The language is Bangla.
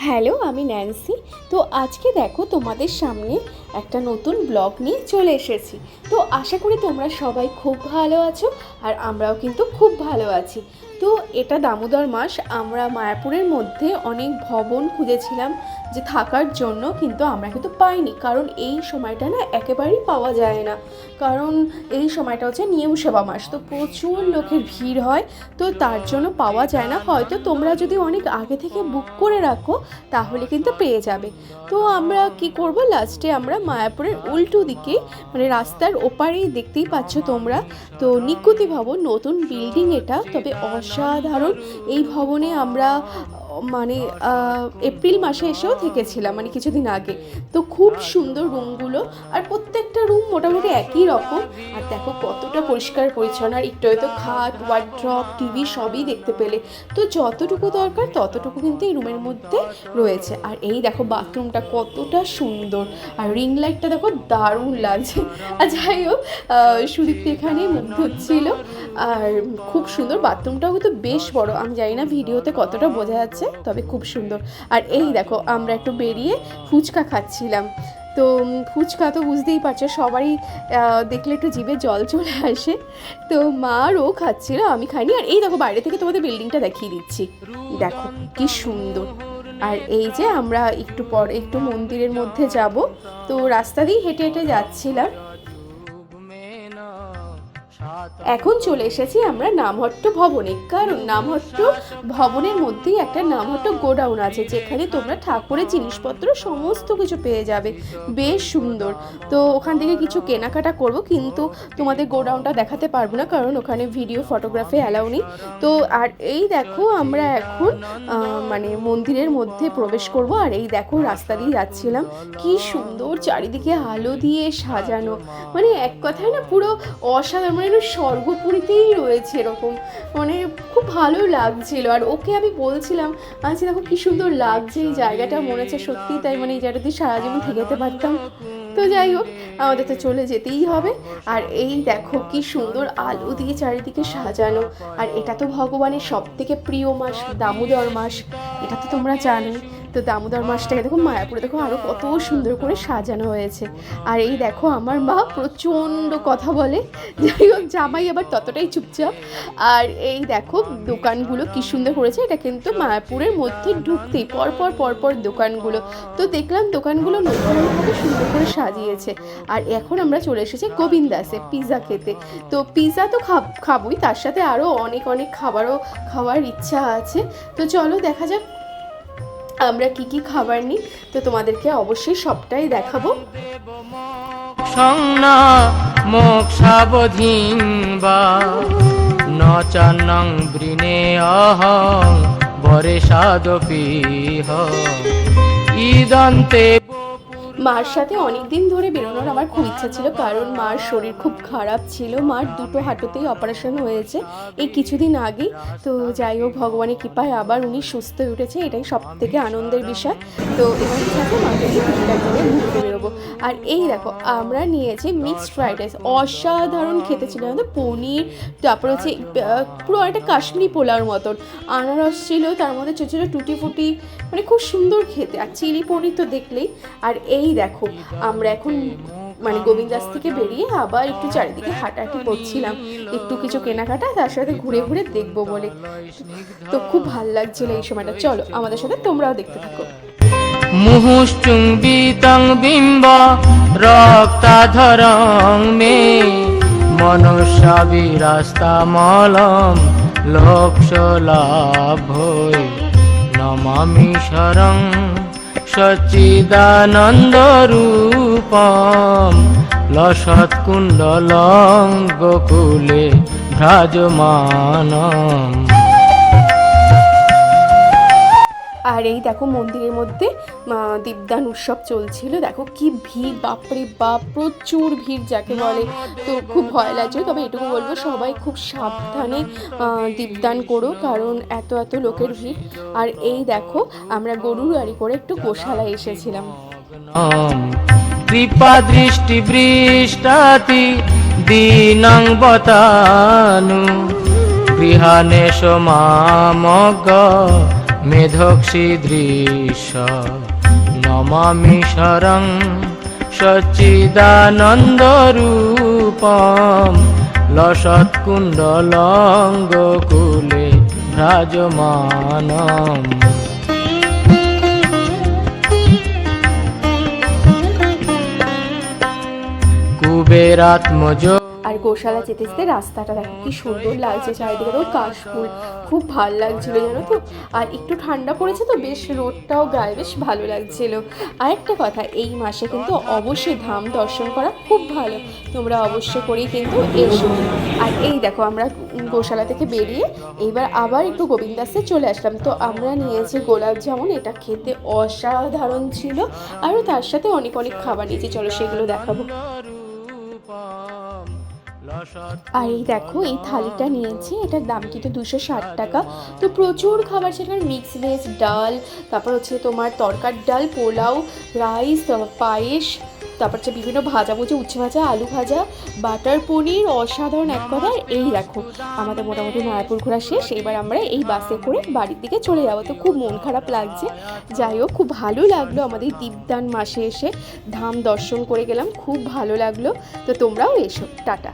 হ্যালো, আমি ন্যান্সি। তো আজকে দেখো তোমাদের সামনে একটা নতুন ব্লগ নিয়ে চলে এসেছি। তো আশা করি তোমরা সবাই খুব ভালো আছো, আর আমরাও কিন্তু খুব ভালো আছি। তো এটা দামোদর মাস, আমরা মায়াপুরের মধ্যে অনেক ভবন খুঁজেছিলাম যে থাকার জন্য, কিন্তু আমরা কিন্তু পাইনি, কারণ এই সময়টা না একেবারেই পাওয়া যায় না। কারণ এই সময়টা হচ্ছে নিয়ম সেবা মাস, তো প্রচুর লোকের ভিড় হয়, তো তার জন্য পাওয়া যায় না। হয়তো তোমরা যদি অনেক আগে থেকে বুক করে রাখো তাহলে কিন্তু পেয়ে যাবে। তো আমরা কি করব, লাস্টে আমরা মায়াপুরের উল্টো দিকে মানে রাস্তার ওপারেই দেখতেই পাচ্ছ তোমরা, তো নিকুতি ভবন, নতুন বিল্ডিং এটা, তবে অসাধারণ। এই ভবনে আমরা মানে এপ্রিল মাসে এসেও থেকেছিলাম, মানে কিছুদিন আগে। তো খুব সুন্দর রুমগুলো, আর প্রত্যেকটা রুম মোটামুটি একই রকম। আর দেখো কতটা পরিষ্কার পরিচ্ছন্ন, আর একটু হয়তো খাট, ওয়ার্ড্রপ, টিভি সবই দেখতে পেলে। তো যতটুকু দরকার ততটুকু কিন্তু এই রুমের মধ্যে রয়েছে। আর এই দেখো বাথরুমটা কতটা সুন্দর, আর রিং লাইটটা দেখো দারুণ লাগছে। আর যাই হোক, সুদীপ্ত এখানে মুখ ধুচ্ছিল, আর খুব সুন্দর। বাথরুমটাও কিন্তু বেশ বড়, আমি জানি না ভিডিওতে কতটা বোঝা যাচ্ছে, তবে খুব সুন্দর। আর এই দেখো আমরা একটু বেরিয়ে ফুচকা খাচ্ছিলাম। তো ফুচকা তো বুঝতেই পারছো, সবারই দেখলে একটু জিভে জল চলে আসে। তো মারও খাচ্ছিল, আমি খাইনি। আর এই দেখো বাইরে থেকে তোমাদের বিল্ডিংটা দেখিয়ে দিচ্ছি, দেখো কি সুন্দর। আর এই যে আমরা একটু পর একটু মন্দিরের মধ্যে যাব, তো রাস্তা দিয়ে হেঁটে হেঁটে যাচ্ছিলাম। এখন চলে এসেছি আমরা নামহট্ট ভবনে, কারণ নামহট্ট ভবনের মধ্যেই একটা নামহট্ট গোডাউন আছে, যেখানে তোমরা ঠাকুরের জিনিসপত্র সমস্ত কিছু পেয়ে যাবে, বেশ সুন্দর। তো ওখান থেকে কিছু কেনাকাটা করব, কিন্তু তোমাদের গোডাউনটা দেখাতে পারবো না, কারণ ওখানে ভিডিও ফটোগ্রাফি অ্যালাউ নেই। তো আর এই দেখো আমরা এখন মানে মন্দিরের মধ্যে প্রবেশ করব। আর এই দেখো রাস্তা দিয়ে যাচ্ছিলাম, কি সুন্দর চারিদিকে আলো দিয়ে সাজানো, মানে এক কথায় না পুরো অসাধারণ, মানে স্বর্গপুরীতেই রয়েছে এরকম, মানে খুব ভালো লাগছিল। আর ওকে আমি বলছিলাম, আচ্ছা দেখো কি সুন্দর লাগছে এই জায়গাটা, মনে হচ্ছে সত্যি তাই, মানে এই জায়গাতে সারা জীবন থেকে যেতে পারতাম। তো যাই হোক, আমাদের তো চলে যেতেই হবে। আর এই দেখো কি সুন্দর আলো দিয়ে চারিদিকে সাজানো। আর এটা তো ভগবানের সব থেকে প্রিয় মাস, দামোদর মাস, এটা তো তোমরা জানোই। তো দামোদর মাসটাকে দেখো মায়াপুরে দেখো আরও কত সুন্দর করে সাজানো হয়েছে। আর এই দেখো আমার মা প্রচণ্ড কথা বলে, যাই হোক জামাই আবার ততটাই চুপচাপ। আর এই দেখো দোকানগুলো কি সুন্দর করেছে, এটা কিন্তু মায়াপুরের মধ্যে ঢুকতেই পরপর দোকানগুলো। তো দেখলাম দোকানগুলো নতুনভাবে সুন্দর করে সাজিয়েছে। আর এখন আমরা চলে এসেছি গোবিন্দাসে পিৎজা খেতে। তো পিৎজা তো খাবোই, তার সাথে আরও অনেক খাবারও খাওয়ার ইচ্ছা আছে। তো চলো দেখা যাক আমরা কি কি খাবার নিই, তো তোমাদেরকে অবশ্যই সবটাই দেখাবো। সংনা মোক্ষাবধিং বা নচান্নং বৃণে অহং বরে সাদপিহ ইদন্তে। মার সাথে অনেক দিন ধরে বেরোনোর আমার খুব ইচ্ছা ছিল, কারণ মার শরীর খুব খারাপ ছিল। মার দুটো হাঁটুতেই অপারেশন হয়েছে এই কিছুদিন আগেই। তো যাই হোক ভগবানের কৃপায় আবার উনি সুস্থ হয়ে উঠেছে, এটাই সব থেকে আনন্দের বিষয়। তো এবার সাথে মাকে কিছুটা করে ঘুরতে বেরোবো। আর এই দেখো আমরা নিয়েছি মিক্সড ফ্রাইড রাইস, অসাধারণ খেতে ছিল। আমাদের পনির, তারপর হচ্ছে পুরো একটা কাশ্মীরি পোলাওর মতন, আনারস ছিল, তার মধ্যে ছোটো ছোটো টুটি ফুটি, মানে খুব সুন্দর খেতে। আর চিলি পনির তো দেখলেই। আর এই দেখো আমরা এখন মানে গোবিন্দাস থেকে বেরিয়ে আবার একটু চারিদিকে হাঁটাহাঁটি করছিলাম, একটু কিছু কেনাকাটা, তার সাথে ঘুরে ঘুরে দেখবো বলে। তো খুব ভালো লাগছিল এই সময়টা। চলো আমাদের সাথে তোমরাও দেখতে থাকো। মুহুশ্চুম্বিতং বিম্ব রক্তাধরং মে মনুষ্যাবিরাস্তামলম লোকশলাভৈ নমামি শরং সচ্চিদানন্দরূপম লসৎকুণ্ডলং গোকুলে ভ্রাজমানম। আর এই দেখো মন্দিরের মধ্যে দীপদান উৎসব চলছিল, দেখো কি ভিড়, বাপরে বাপ, প্রচুর ভিড় যাকে বলে। তো খুব ভয় লাগছিল, তবে এটুকু বলবো সবাই খুব সাবধানে দীপদান করো, কারণ এত লোকের ভিড়। আর এই দেখো আমরা গরুর গাড়ি করে একটু গোশালায় এসেছিলাম। কৃপা দৃষ্টি বৃষ্টাতি দীনং বতানু গৃহানেশ মামগ মেধক্ষী দৃশ্য নমামি শরং সচ্চিদানন্দ রূপম লসৎকুণ্ডলং গোকুলে ভ্রাজমানম। কুবেরাত্মজ আর গোশালা যেতে যেতে রাস্তাটা দেখো কি সুন্দর লাগছে, চারিদিকে তো কাশফুল, খুব ভালো লাগছিল জানো তো। আর একটু ঠান্ডা পড়েছে তো বেশ, রোদটাও গায়ে বেশ ভালো লাগছিল। আর একটা কথা, এই মাসে কিন্তু অবশ্যই ধাম দর্শন করা খুব ভালো, তোমরা অবশ্যই করেই কিন্তু এসো। আর এই দেখো আমরা গোশালা থেকে বেরিয়ে এইবার আবার একটু গোবিন্দাসে চলে আসলাম। তো আমরা নিয়েছি গোলাপ জামুন, এটা খেতে অসাধারণ ছিল। আরও তার সাথে অনেক অনেক খাবার নিয়েছি, চলো সেগুলো দেখাবো। আর এই দেখো এই থালিটা নিয়েছি, এটার দাম কিন্তু 260 টাকা। তো প্রচুর খাবার, সেখানে মিক্স ভেজ, ডাল, তারপর হচ্ছে তোমার তরকার ডাল, পোলাও, রাইস, পায়েস, তারপর হচ্ছে বিভিন্ন ভাজাভুজি, উচ্ছে ভাজা, আলু ভাজা, বাটার পনির, অসাধারণ এক কথা। এই দেখো আমাদের মোটামুটি মায়াপুর ঘোরা শেষ, এবার আমরা এই বাসে করে বাড়ির দিকে চলে যাবো। তো খুব মন খারাপ লাগছে, যাই হোক খুব ভালো লাগলো আমাদের দীপদান মাসে এসে ধাম দর্শন করে গেলাম, খুব ভালো লাগলো। তো তোমরাও এসো, টাটা।